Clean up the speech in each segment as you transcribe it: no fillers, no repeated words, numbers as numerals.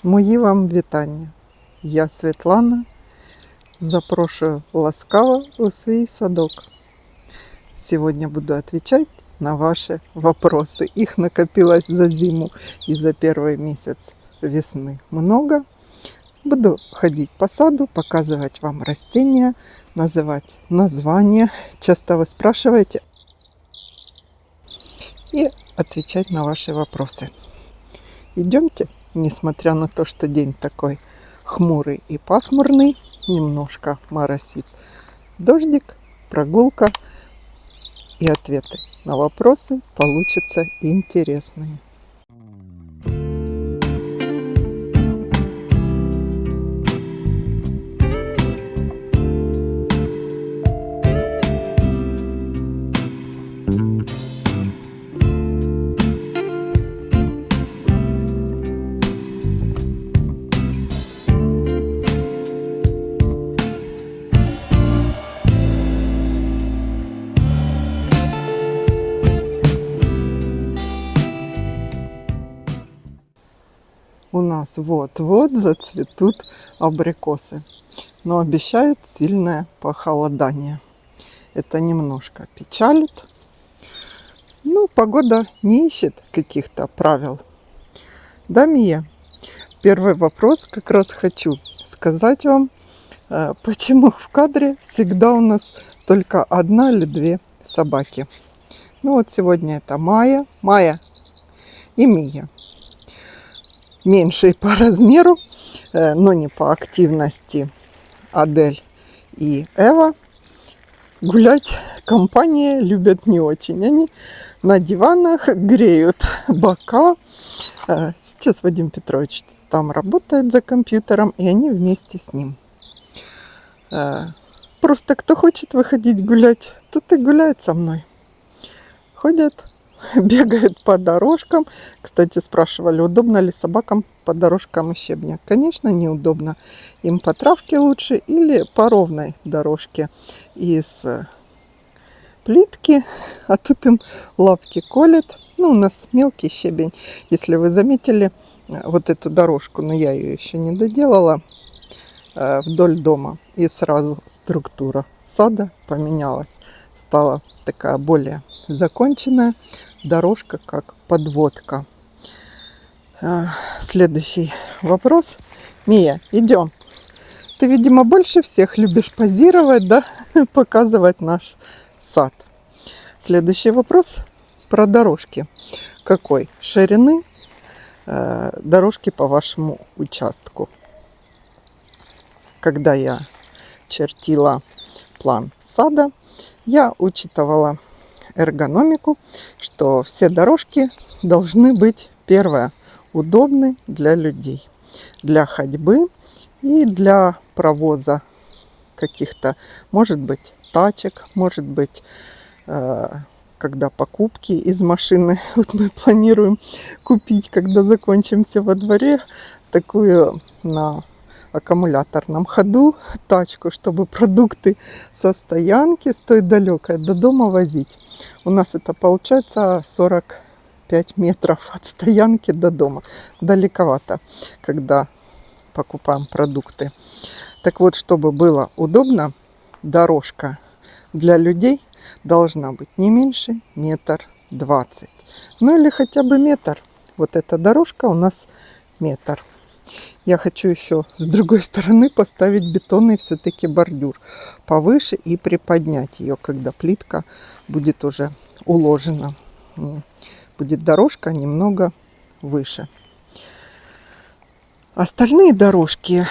Мої вам вітання. Я Світлана. Запрошую ласкаво у свій садок. Сегодня буду отвечать на ваши вопросы. Их накопилось за зиму и за первый месяц весны много. Буду ходить по саду, показывать вам растения, называть названия. Часто вы спрашиваете. И отвечать на ваши вопросы. Идемте, несмотря на то, что день такой хмурый и пасмурный, немножко моросит дождик, прогулка и ответы на вопросы получатся интересные. У нас вот-вот зацветут абрикосы, но обещают сильное похолодание. Это немножко печалит. Ну, погода не ищет каких-то правил. Да, Мия? Первый вопрос как раз хочу сказать вам, почему в кадре всегда у нас только одна или две собаки. Ну вот сегодня это Майя и Мия. Меньшие по размеру, но не по активности Адель и Эва. Гулять компания любят не очень. Они на диванах греют бока. Сейчас Вадим Петрович там работает за компьютером, и они вместе с ним. Просто кто хочет выходить гулять, тот и гуляет со мной. Ходят, бегают по дорожкам. Кстати, спрашивали, удобно ли собакам по дорожкам и щебня. Конечно, неудобно. Им по травке лучше или по ровной дорожке из плитки. А тут им лапки колет. Ну, у нас мелкий щебень. Если вы заметили вот эту дорожку, но я ее еще не доделала, вдоль дома. И сразу структура сада поменялась. Стала такая более законченная дорожка, как подводка. Следующий вопрос. Мия, идем. Ты, видимо, больше всех любишь позировать, да? Показывать наш сад. Следующий вопрос про дорожки. Какой ширины дорожки по вашему участку? Когда я чертила план сада, я учитывала эргономику, что все дорожки должны быть, первое, удобны для людей, для ходьбы и для провоза каких-то, может быть, тачек, может быть, когда покупки из машины. Вот мы планируем купить, когда закончимся во дворе, такую на аккумуляторном ходу тачку, чтобы продукты со стоянки, с той далекой, до дома возить. У нас это получается 45 метров от стоянки до дома. Далековато, когда покупаем продукты. Так вот, чтобы было удобно, дорожка для людей должна быть не меньше 1,20 м. Ну или хотя бы метр. Вот эта дорожка у нас метр. Я хочу еще с другой стороны поставить бетонный все-таки бордюр повыше и приподнять ее, когда плитка будет уже уложена. Будет дорожка немного выше. Остальные дорожки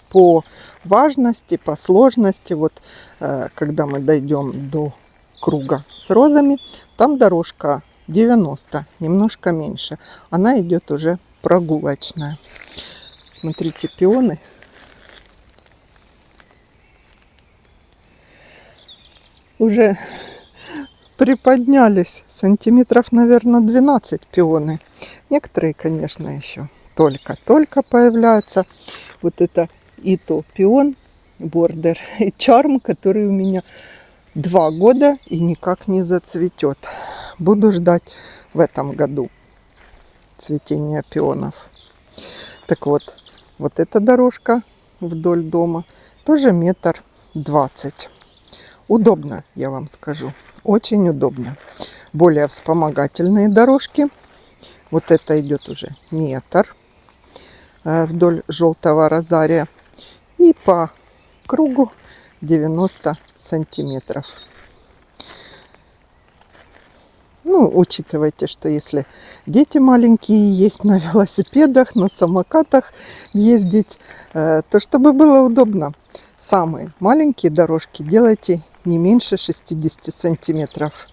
по важности, по сложности, вот когда мы дойдем до круга с розами, там дорожка 90, немножко меньше. Она идет уже прогулочная. Смотрите, пионы. Уже приподнялись сантиметров, наверное, 12 пионы. Некоторые, конечно, еще только-только появляются. Вот это Ито пион, бордер и чарм, который у меня 2 года и никак не зацветет. Буду ждать в этом году цветения пионов. Так вот, вот эта дорожка вдоль дома тоже 1,20 м. Удобно, я вам скажу. Очень удобно. Более вспомогательные дорожки. Вот это идет уже 1 метр вдоль желтого розария. И по кругу 90 сантиметров. Ну, учитывайте, что если дети маленькие есть на велосипедах, на самокатах ездить, то чтобы было удобно, самые маленькие дорожки делайте не меньше 60 сантиметров.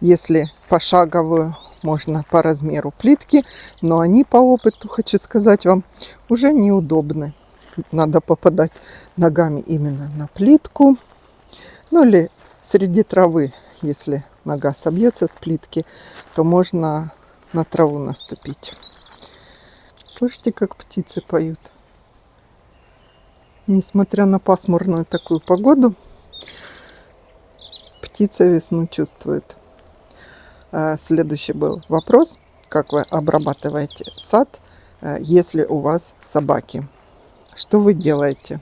Если пошаговую, можно по размеру плитки, но они по опыту, хочу сказать вам, уже неудобны. Надо попадать ногами именно на плитку, ну или среди травы. Если нога собьется с плитки, то можно на траву наступить. Слышите, как птицы поют? Несмотря на пасмурную такую погоду, птицы весну чувствуют. Следующий был вопрос, как вы обрабатываете сад, если у вас собаки. Что вы делаете?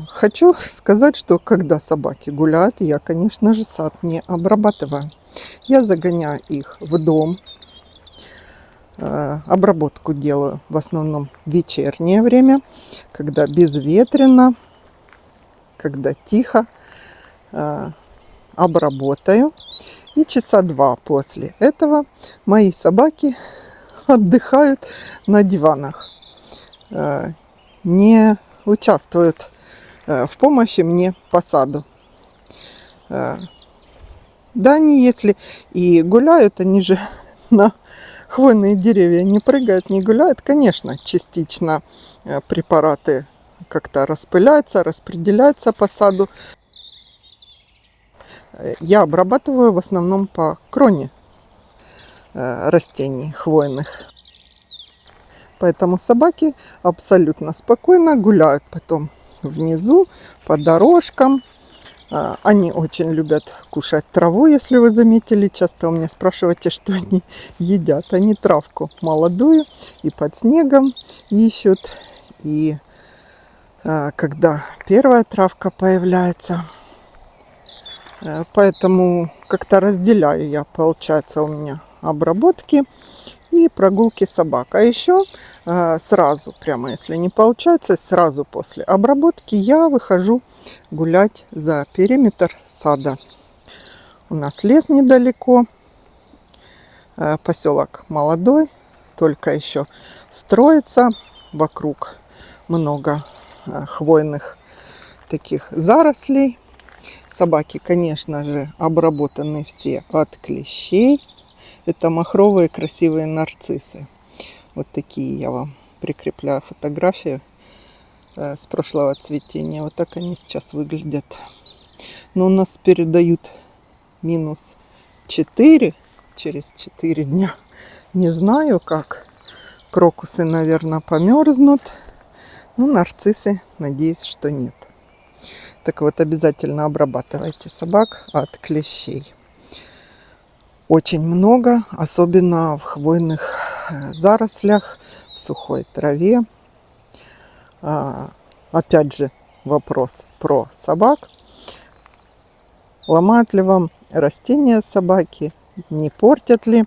Хочу сказать, что когда собаки гуляют, я, конечно же, сад не обрабатываю. Я загоняю их в дом. Обработку делаю в основном в вечернее время, когда безветренно, когда тихо. Обработаю. И часа 2 после этого мои собаки отдыхают на диванах. Не участвуют в помощи мне по саду. Да, они если и гуляют, они же на хвойные деревья не прыгают, не гуляют. Конечно, частично препараты как-то распыляются, распределяются по саду. Я обрабатываю в основном по кроне растений хвойных. Поэтому собаки абсолютно спокойно гуляют потом внизу, по дорожкам. Они очень любят кушать траву, если вы заметили. Часто у меня спрашиваете, что они едят. Они травку молодую и под снегом ищут. И когда первая травка появляется. Поэтому как-то разделяю я, получается, у меня обработки и прогулки собак. А еще сразу, прямо если не получается, сразу после обработки я выхожу гулять за периметр сада. У нас лес недалеко, поселок молодой, только еще строится, вокруг много хвойных таких зарослей. Собаки, конечно же, обработаны все от клещей. Это махровые красивые нарциссы. Вот такие я вам прикрепляю фотографии с прошлого цветения. Вот так они сейчас выглядят. Но у нас передают -4 через 4 дня. Не знаю как. Крокусы, наверное, померзнут. Но нарциссы, надеюсь, что нет. Так вот, обязательно обрабатывайте собак от клещей. Очень много, особенно в хвойных зарослях, в сухой траве. Опять же, вопрос про собак. Ломают ли вам растения собаки? Не портят ли?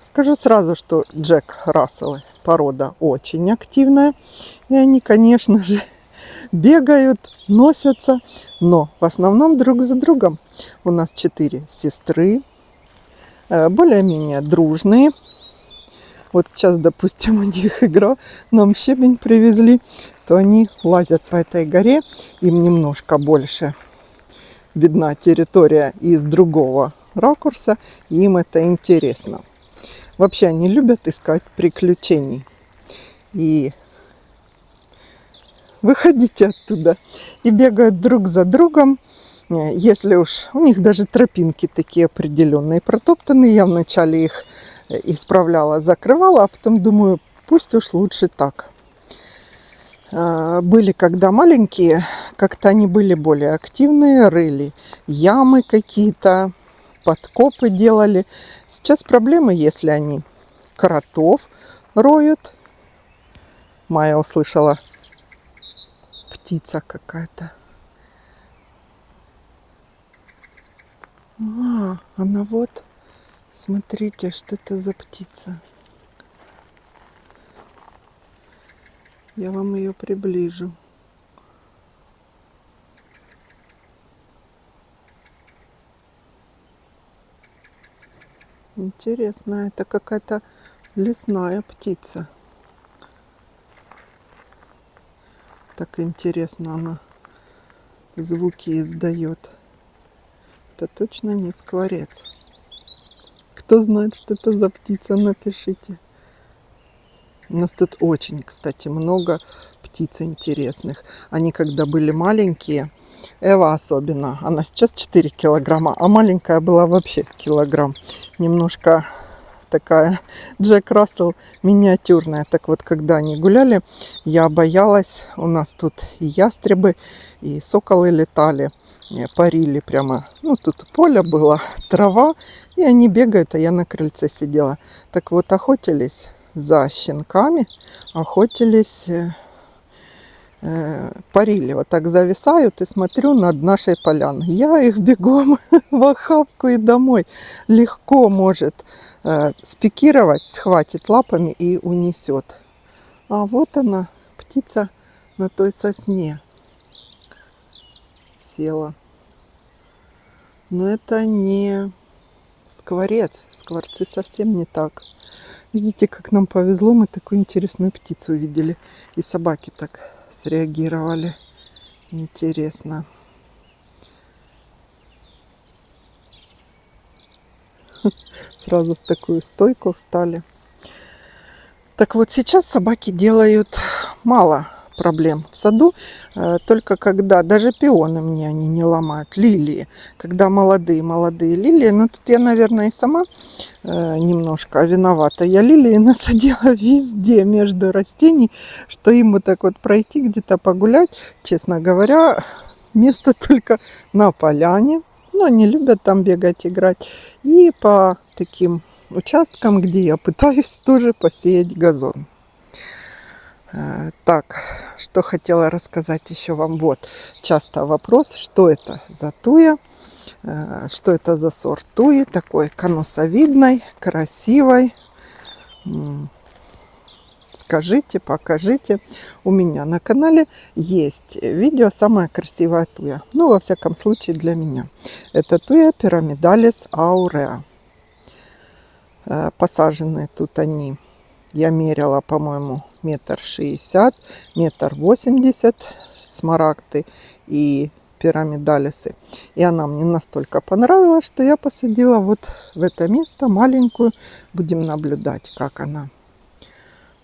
Скажу сразу, что Джек Расселы порода очень активная. И они, конечно же, бегают, носятся, но в основном друг за другом. У нас 4 сестры, более-менее дружные. Вот сейчас, допустим, у них игра, нам щебень привезли, то они лазят по этой горе, им немножко больше видна территория из другого ракурса, и им это интересно. Вообще они любят искать приключений. И выходите оттуда и бегают друг за другом. Если уж у них даже тропинки такие определенные, протоптанные, я вначале их исправляла, закрывала, а потом думаю, пусть уж лучше так. Были когда маленькие, как-то они были более активные, рыли ямы какие-то, подкопы делали. Сейчас проблемы, если они кротов роют. Майя услышала, птица какая-то. Она вот. Смотрите, что это за птица. Я вам ее приближу. Интересно, это какая-то лесная птица. Так интересно она звуки издает. Это точно не скворец. Кто знает, что это за птица, напишите. У нас тут очень, кстати, много птиц интересных. Они когда были маленькие, Эва особенно, она сейчас 4 килограмма, а маленькая была вообще килограмм. Немножко такая Джек Рассел миниатюрная. Так вот, когда они гуляли, я боялась. У нас тут и ястребы, и соколы летали, и парили прямо. Ну, тут поле было, трава, и они бегают, а я на крыльце сидела. Так вот, охотились за щенками, охотились, парили. Вот так зависают и смотрю над нашей поляной. Я их бегом в охапку и домой. Легко может спикировать, схватит лапами и унесет. А вот она, птица на той сосне села. Но это не скворец. Скворцы совсем не так. Видите, как нам повезло, мы такую интересную птицу увидели. И собаки так среагировали. Интересно. Сразу в такую стойку встали. Так вот, сейчас собаки делают мало проблем в саду. Только когда, даже пионы мне они не ломают, лилии. Когда молодые лилии, ну тут я, наверное, и сама немножко виновата. Я лилии насадила везде между растений, что им вот так вот пройти, где-то погулять, честно говоря, место только на поляне. Ну, они любят там бегать, играть. И по таким участкам, где я пытаюсь тоже посеять газон. Так, что хотела рассказать еще вам. Вот, часто вопрос, что это за туя, что это за сорт туи, такой конусовидной, красивой. Скажите, покажите. У меня на канале есть видео «Самая красивая туя». Ну, во всяком случае, для меня. Это туя Пирамидалис ауреа. Посажены тут они. Я мерила, по-моему, 1,60 м, 1,80 м смарагды и пирамидалисы. И она мне настолько понравилась, что я посадила вот в это место маленькую. Будем наблюдать, как она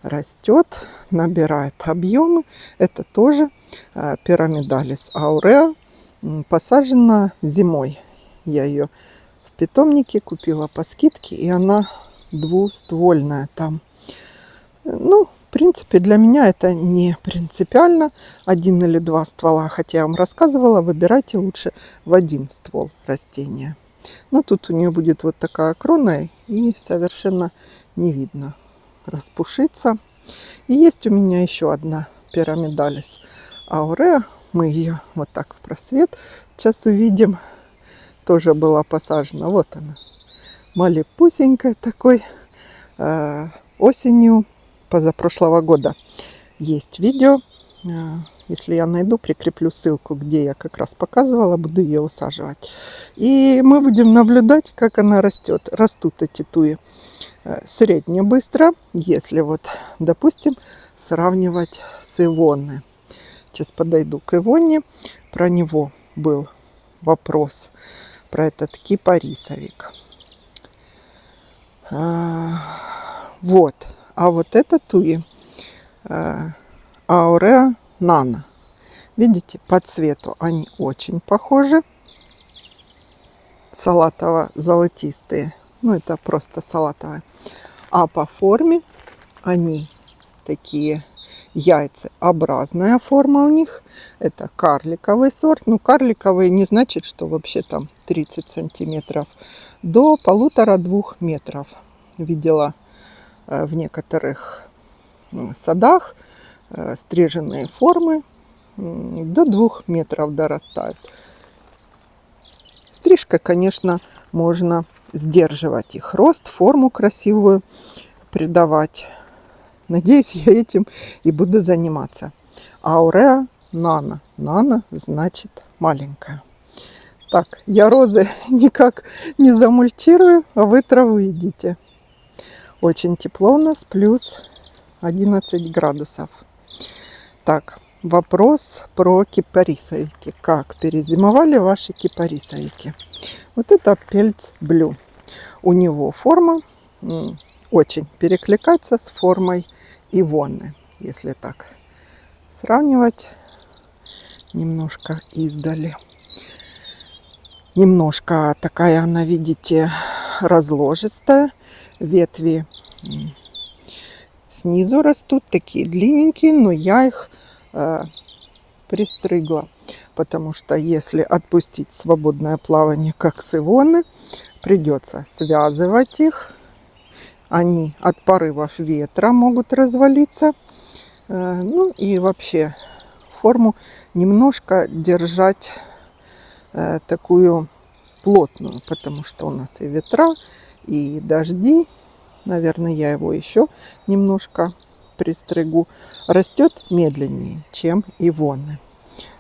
растет, набирает объемы. Это тоже пирамидалис ауреа. Посажена зимой. Я ее в питомнике купила по скидке, и она двуствольная там. Ну, в принципе, для меня это не принципиально. 1 или 2 ствола. Хотя я вам рассказывала, выбирайте лучше в 1 ствол растения. Но тут у нее будет вот такая крона, и совершенно не видно. Распушится. И есть у меня еще одна пирамидалис ауреа. Мы ее вот так в просвет сейчас увидим. Тоже была посажена. Вот она. Малепусенькая такой. Осенью позапрошлого года есть видео. Если я найду, прикреплю ссылку, где я как раз показывала, буду ее высаживать. И мы будем наблюдать, как она растет. Растут эти туи средне быстро, если вот, допустим, сравнивать с Ивонной. Сейчас подойду к Ивонне. Про него был вопрос, про этот кипарисовик. Вот. А вот это туи ауреа нано. Видите, по цвету они очень похожи. Салатово-золотистые. Ну, это просто салатовые. А по форме они такие яйцеобразная форма у них. Это карликовый сорт. Ну, карликовый не значит, что вообще там 30 сантиметров. До 1,5-2 метров видела в некоторых садах стриженные формы до 2 метров дорастают. Стрижкой, конечно, можно сдерживать их рост, форму красивую придавать. Надеюсь, я этим и буду заниматься. Ауреа нано. Нано значит маленькая. Так, я розы никак не замульчирую, а вы траву едите. Очень тепло у нас, плюс 11 градусов. Так, вопрос про кипарисовики. Как перезимовали ваши кипарисовики? Вот это Пельц Блю. У него форма очень перекликается с формой Ивонны, если так сравнивать немножко издали. Немножко такая она, видите, разложистая. Ветви снизу растут, такие длинненькие, но я их пристригла. Потому что если отпустить свободное плавание, как с Ивонны, придется связывать их. Они от порывов ветра могут развалиться. Ну и вообще форму немножко держать такую плотную, потому что у нас и ветра, и дожди. Наверное, я его еще немножко пристригу. Растет медленнее, чем Ивонны.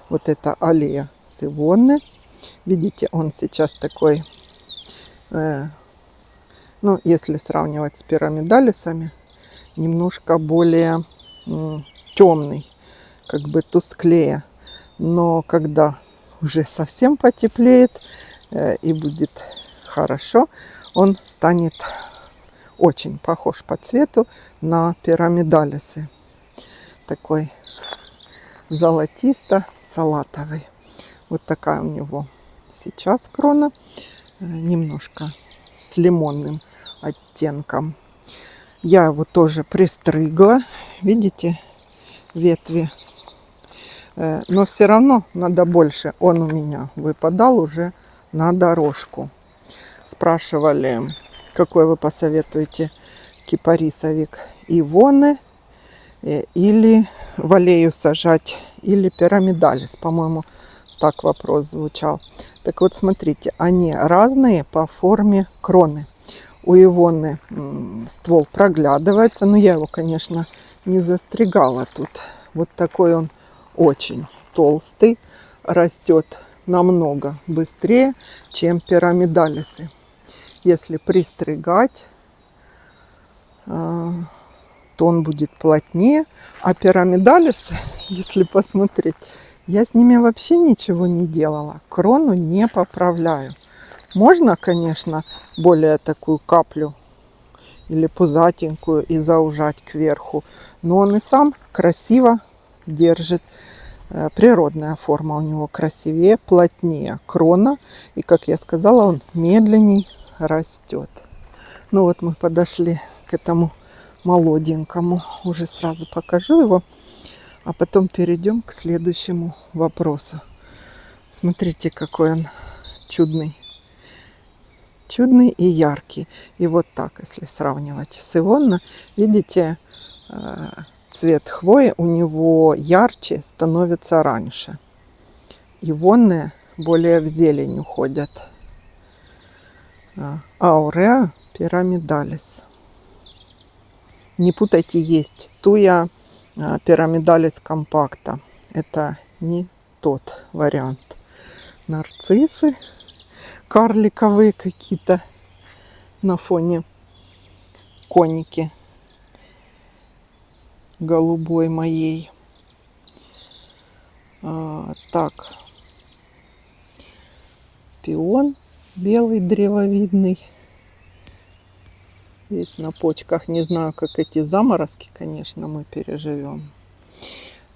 Вот это аллея с Ивонны. Видите, он сейчас такой, ну, если сравнивать с пирамидалисами, немножко более темный, как бы тусклее. Но когда уже совсем потеплеет и будет хорошо, он станет очень похож по цвету на пирамидалисы. Такой золотисто-салатовый. Вот такая у него сейчас крона. Немножко с лимонным оттенком. Я его тоже пристригла. Видите, ветви. Но все равно надо больше. Он у меня выпадал уже на дорожку. Спрашивали, какой вы посоветуете кипарисовик, Ивонны или в аллею сажать, или пирамидалис. По-моему, так вопрос звучал. Так вот, смотрите, они разные по форме кроны. У Ивонны ствол проглядывается, но я его, конечно, не застригала тут. Вот такой он очень толстый, растет намного быстрее, чем пирамидалисы. Если пристригать, то он будет плотнее. А пирамидалисы, если посмотреть, я с ними вообще ничего не делала. Крону не поправляю. Можно, конечно, более такую каплю или пузатенькую и заужать кверху. Но он и сам красиво держит. Природная форма у него красивее, плотнее крона. И, как я сказала, он медленней растет. Ну вот мы подошли к этому молоденькому. Уже сразу покажу его. А потом перейдем к следующему вопросу. Смотрите, какой он чудный. Чудный и яркий. И вот так, если сравнивать с Ивонной, видите, цвет хвои у него ярче становится раньше. Ивонны более в зелень уходят. Ауреа пирамидалис. Не путайте, есть туя пирамидалис компакта. Это не тот вариант. Нарциссы карликовые какие-то на фоне коники голубой моей. Так, пион белый древовидный. Здесь на почках, не знаю, как эти заморозки, конечно, мы переживем.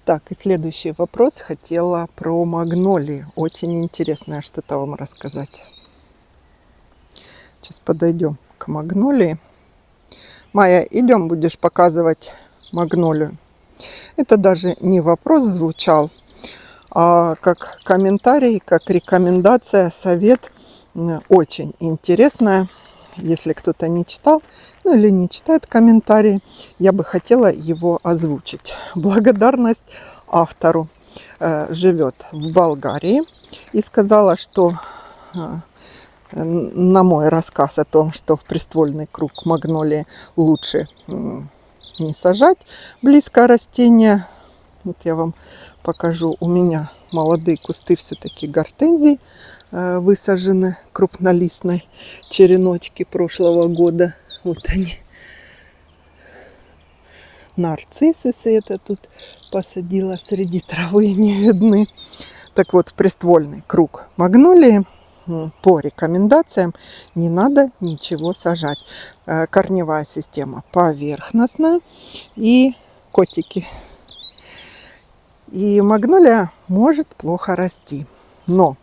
Так, и следующий вопрос. Хотела про магнолии. Очень интересное что-то вам рассказать. Сейчас подойдем к магнолии. Майя, идем, будешь показывать магнолию. Это даже не вопрос звучал, а как комментарий, как рекомендация, совет. Очень интересная. если кто-то не читал, ну или не читает комментарии, я бы хотела его озвучить. Благодарность автору. Живет в Болгарии и сказала, что на мой рассказ о том, что в приствольный круг магнолии лучше не сажать близко растения. Вот я вам покажу. У меня молодые кусты все-таки гортензий высажены крупнолистной череночки прошлого года. Вот они. Нарциссы Света тут посадила, среди травы не видны. Так вот, в приствольный круг магнолии по рекомендациям не надо ничего сажать. Корневая система поверхностная и котики. И магнолия может плохо расти. Но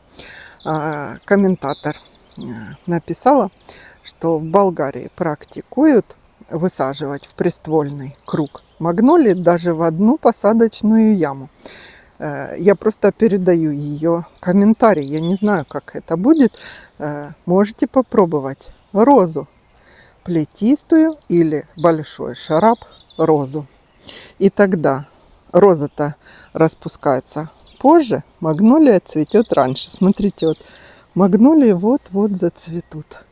комментатор написала, что в Болгарии практикуют высаживать в приствольный круг магнолии даже в одну посадочную яму. Я просто передаю ее комментарий. Я не знаю, как это будет. Можете попробовать розу плетистую или большой шарап розу. И тогда роза-то распускается позже, магнолия цветет раньше. Смотрите, вот магнолии вот-вот зацветут.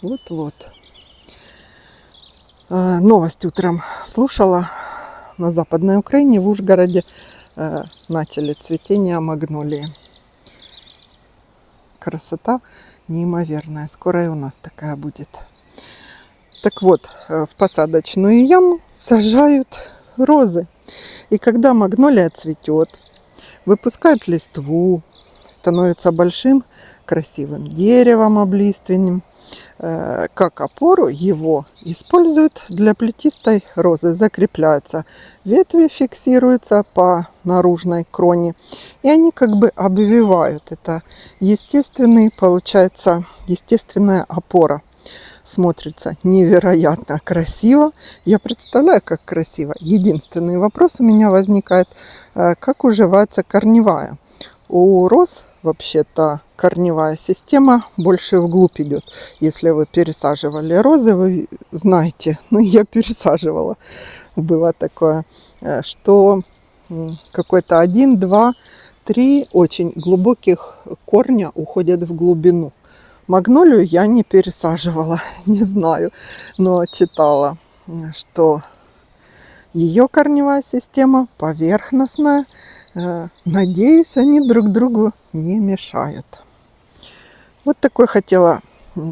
Вот-вот. Новость утром слушала. На Западной Украине, в Ужгороде, начали цветение магнолии. Красота неимоверная. Скоро и у нас такая будет. Так вот, в посадочную яму сажают розы. И когда магнолия цветет, выпускает листву, становится большим красивым деревом облиственным, как опору его используют для плетистой розы. Закрепляются ветви, фиксируются по наружной кроне. И они как бы обвивают. Это естественный, получается, естественная опора. Смотрится невероятно красиво. Я представляю, как красиво. Единственный вопрос у меня возникает, как уживается корневая. У роз вообще-то корневая система больше вглубь идет. Если вы пересаживали розы, вы знаете, ну я пересаживала. Было такое, что какой-то 1, 2, 3 очень глубоких корня уходят в глубину. Магнолию я не пересаживала, не знаю, но читала, что ее корневая система поверхностная. Надеюсь, они друг другу не мешают. Вот такой хотела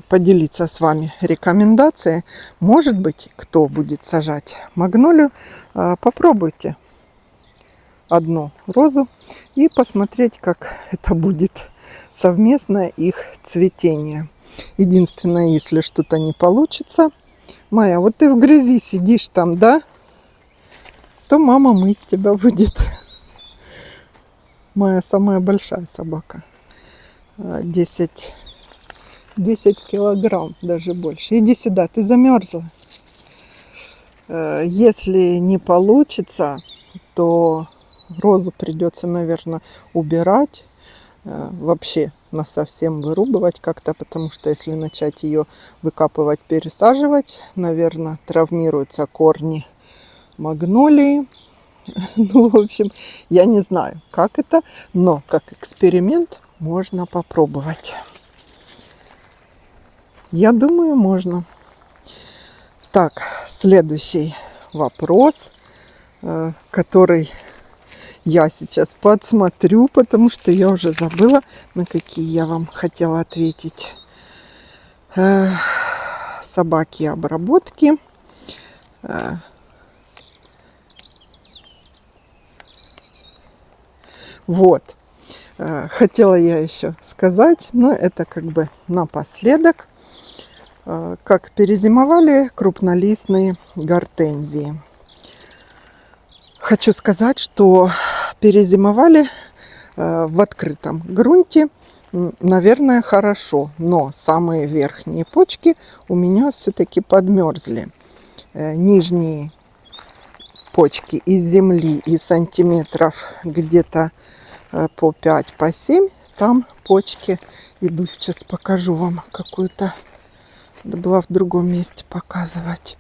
поделиться с вами рекомендацией. Может быть, кто будет сажать магнолию, попробуйте одну розу и посмотреть, как это будет совместное их цветение. Единственное, если что-то не получится, Майя, вот ты в грязи сидишь там, да? То мама мыть тебя будет. Моя самая большая собака. 10 килограмм, даже больше. Иди сюда, ты замерзла. Если не получится, то розу придется, наверное, убирать. Вообще насовсем вырубывать как-то, потому что если начать ее выкапывать, пересаживать, наверное, травмируются корни магнолии. Ну, в общем, я не знаю, как это, но как эксперимент можно попробовать. Я думаю, можно. Так, следующий вопрос, который я сейчас подсмотрю, потому что я уже забыла, на какие я вам хотела ответить. Собаки обработки. Вот. Хотела я еще сказать, но это как бы напоследок, как перезимовали крупнолистные гортензии. Хочу сказать, что перезимовали в открытом грунте, наверное, хорошо, но самые верхние почки у меня все-таки подмерзли. Нижние почки из земли и сантиметров где-то по 5, по 7 там почки. Иду сейчас покажу вам какую-то. Надо было в другом месте показывать.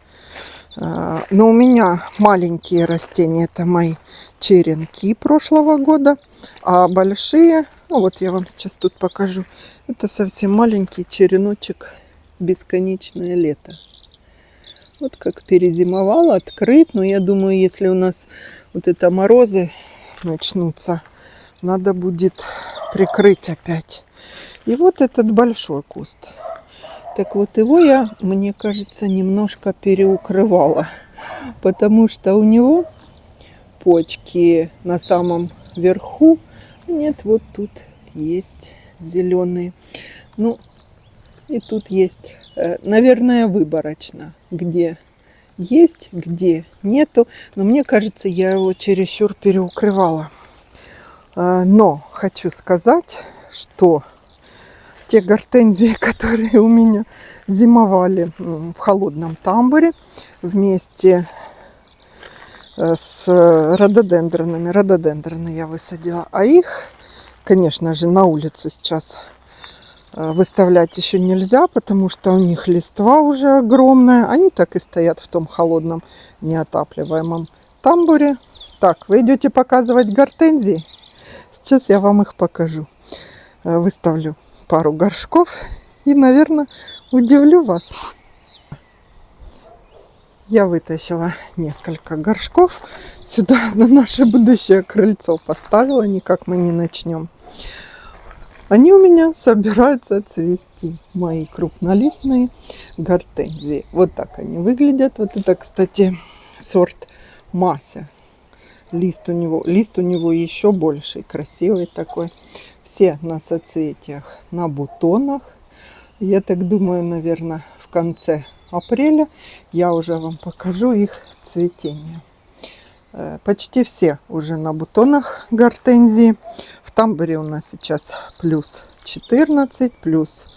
Но у меня маленькие растения, это мои черенки прошлого года, а большие, ну вот я вам сейчас тут покажу, это совсем маленький череночек бесконечное лето. Вот как перезимовал, открыт, но я думаю, если у нас вот это морозы начнутся, надо будет прикрыть опять. И вот этот большой куст. Так вот его я, мне кажется, немножко переукрывала, потому что у него почки на самом верху. Нет, вот тут есть зеленые. Ну, и тут есть, наверное, выборочно, где есть, где нету. Но мне кажется, я его чересчур переукрывала. Но хочу сказать, что те гортензии, которые у меня зимовали в холодном тамбуре вместе с рододендронами. Рододендроны я высадила. А их, конечно же, на улицу сейчас выставлять еще нельзя, потому что у них листва уже огромная. Они так и стоят в том холодном неотапливаемом тамбуре. Так, вы идете показывать гортензии? Сейчас я вам их покажу. Выставлю пару горшков и, наверное, удивлю вас. Я вытащила несколько горшков сюда, на наше будущее крыльцо поставила, никак мы не начнем. Они у меня собираются цвести, мои крупнолистные гортензии. Вот так они выглядят. Вот это, кстати, сорт Мася. Лист у него еще больше, красивый такой. Все на соцветиях, на бутонах. Я так думаю, наверное, в конце апреля я уже вам покажу их цветение. Почти все уже на бутонах гортензии. В тамбуре у нас сейчас плюс 14, плюс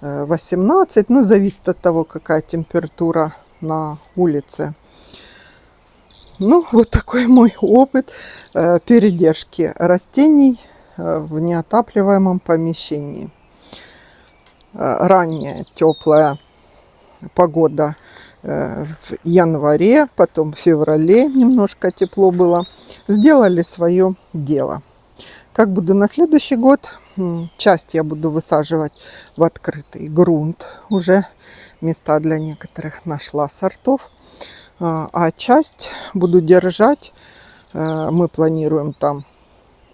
18. Ну, зависит от того, какая температура на улице. Ну, вот такой мой опыт передержки растений в неотапливаемом помещении. Ранняя теплая погода в январе, потом в феврале немножко тепло было. Сделали свое дело. Как буду на следующий год, часть я буду высаживать в открытый грунт. Уже места для некоторых нашла сортов. А часть буду держать. Мы планируем там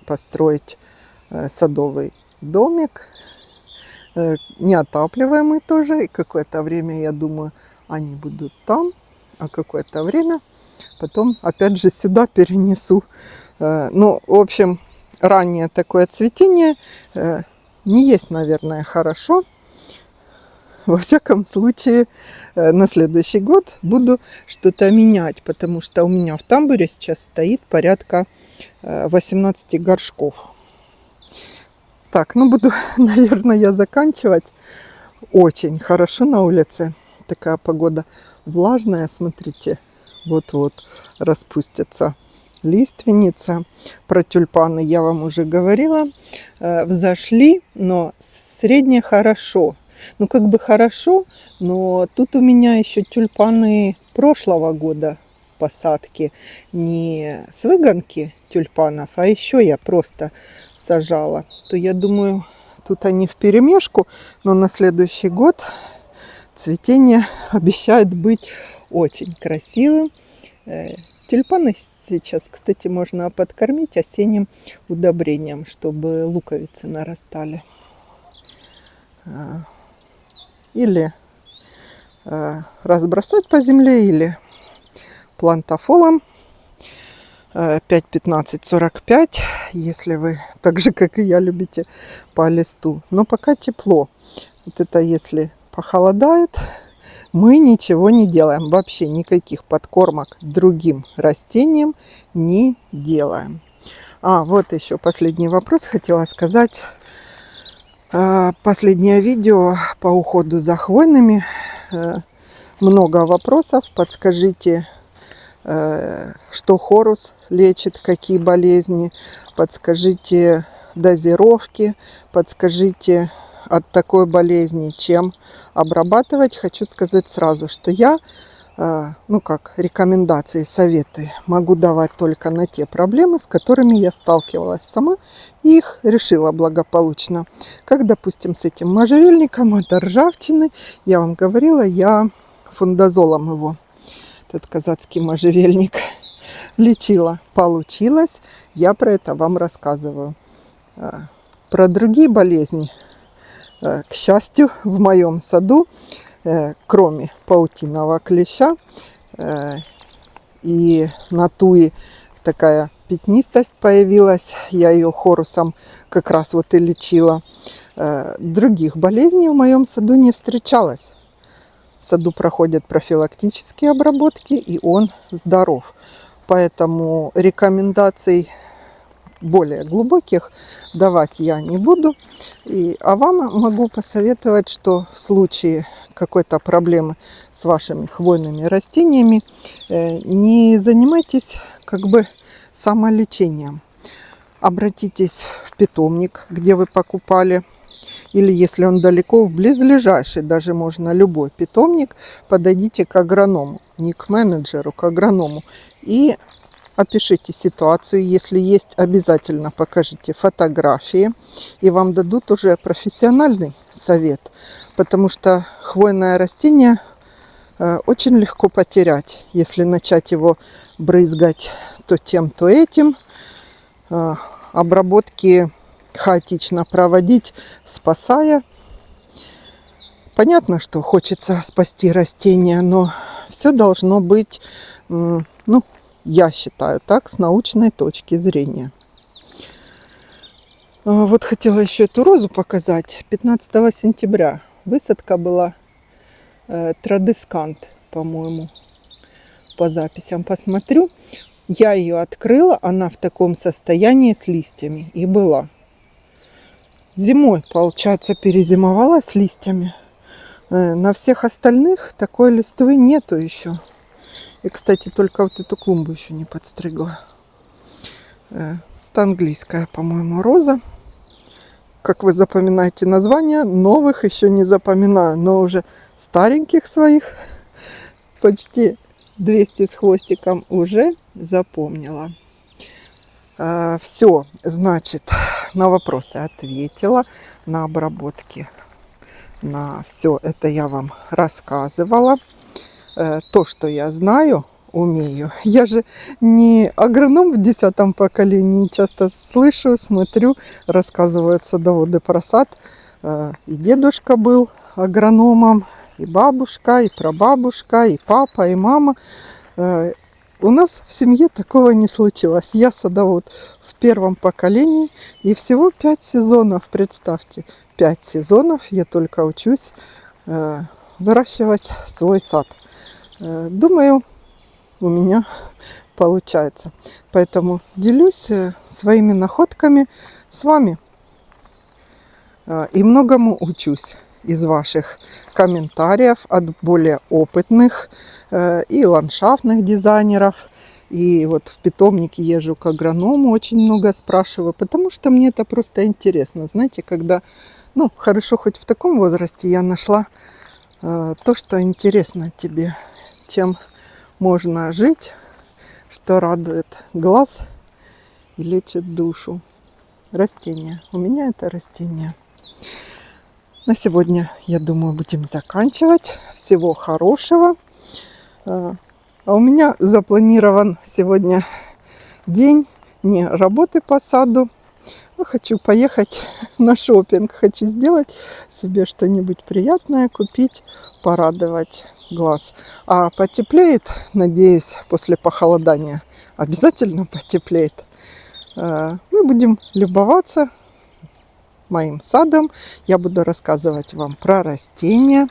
построить садовый домик, неотапливаемый тоже. И какое-то время, я думаю, они будут там, а какое-то время потом опять же сюда перенесу. Ну, в общем, раннее такое цветение не есть, наверное, хорошо. Во всяком случае, на следующий год буду что-то менять, потому что у меня в тамбуре сейчас стоит порядка 18 горшков. Так, ну буду, наверное, я заканчивать. Очень хорошо на улице. Такая погода влажная, смотрите. Вот-вот распустится лиственница. Про тюльпаны я вам уже говорила. Взошли, но средне хорошо. Ну, как бы хорошо, но тут у меня еще тюльпаны прошлого года посадки. Не с выгонки тюльпанов, а еще я просто сажала. То я думаю, тут они вперемешку, но на следующий год цветение обещает быть очень красивым. Тюльпаны сейчас, кстати, можно подкормить осенним удобрением, чтобы луковицы нарастали. Или разбросать по земле, или плантафолом 5-15-45, если вы так же, как и я, любите по листу. Но пока тепло. Вот это если похолодает, мы ничего не делаем. Вообще никаких подкормок другим растениям не делаем. Вот еще последний вопрос хотела сказать. Последнее видео по уходу за хвойными. Много вопросов. Подскажите, что хорус лечит, какие болезни. Подскажите, дозировки, подскажите от такой болезни, чем обрабатывать. Хочу сказать сразу, что я, ну как, рекомендации, советы могу давать только на те проблемы, с которыми я сталкивалась сама и их решила благополучно. Как, допустим, с этим можжевельником от ржавчины, я вам говорила, я фундазолом его, этот казацкий можжевельник, лечила. Получилось, я про это вам рассказываю. Про другие болезни, к счастью, в моем саду, кроме паутинового клеща и на туи такая пятнистость появилась, я ее хорусом как раз вот и лечила, других болезней в моем саду не встречалось. В саду проходят профилактические обработки, и он здоров. Поэтому рекомендаций более глубоких давать я не буду. А вам могу посоветовать, что в случае какой-то проблемы с вашими хвойными растениями не занимайтесь как бы самолечением. Обратитесь в питомник, где вы покупали, или если он далеко, в близлежащий, даже можно любой питомник, подойдите к агроному, не к менеджеру, к агроному, и опишите ситуацию. Если есть, обязательно покажите фотографии, и вам дадут уже профессиональный совет, потому что хвойное растение очень легко потерять, если начать его брызгать то тем, то этим, обработки хаотично проводить, спасая. Понятно, что хочется спасти растения, но все должно быть, ну, я считаю так, с научной точки зрения. Вот хотела еще эту розу показать. 15 сентября высадка была, Традескант, по-моему, по записям посмотрю. Я ее открыла, она в таком состоянии с листьями и была. Зимой, получается, перезимовала с листьями. На всех остальных такой листвы нету еще. И, кстати, только вот эту клумбу еще не подстригла. Это английская, по-моему, роза. Как вы запоминаете названия, новых еще не запоминаю, но уже стареньких своих, почти 200 с хвостиком, уже запомнила. Все, значит, на вопросы ответила, на обработки, на все это я вам рассказывала. То, что я знаю, умею. Я же не агроном в 10-м поколении, часто слышу, смотрю, рассказывают садоводы про сад. И дедушка был агрономом, и бабушка, и прабабушка, и папа, и мама. У нас в семье такого не случилось. Я садовод в 1-м поколении, и всего 5 сезонов, представьте. 5 сезонов я только учусь выращивать свой сад. Думаю, у меня получается. Поэтому делюсь своими находками с вами. И многому учусь из ваших комментариев от более опытных и ландшафтных дизайнеров. И вот в питомнике езжу к агроному, очень много спрашиваю, потому что мне это просто интересно. Знаете, когда, ну, хорошо, хоть в таком возрасте я нашла то, что интересно тебе, чем можно жить, что радует глаз и лечит душу. Растения. У меня это растения. На сегодня, я думаю, будем заканчивать. Всего хорошего. А у меня запланирован сегодня день не работы по саду, а хочу поехать на шопинг. Хочу сделать себе что-нибудь приятное, купить, порадовать глаз. А потеплеет, надеюсь, после похолодания. Обязательно потеплеет. Мы будем любоваться моим садом. Я буду рассказывать вам про растения,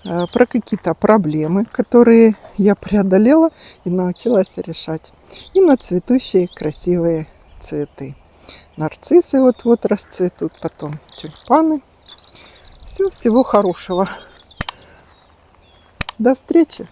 про какие-то проблемы, которые я преодолела и научилась решать. И на цветущие красивые цветы. Нарциссы вот-вот расцветут, потом тюльпаны. Всего хорошего. До встречи!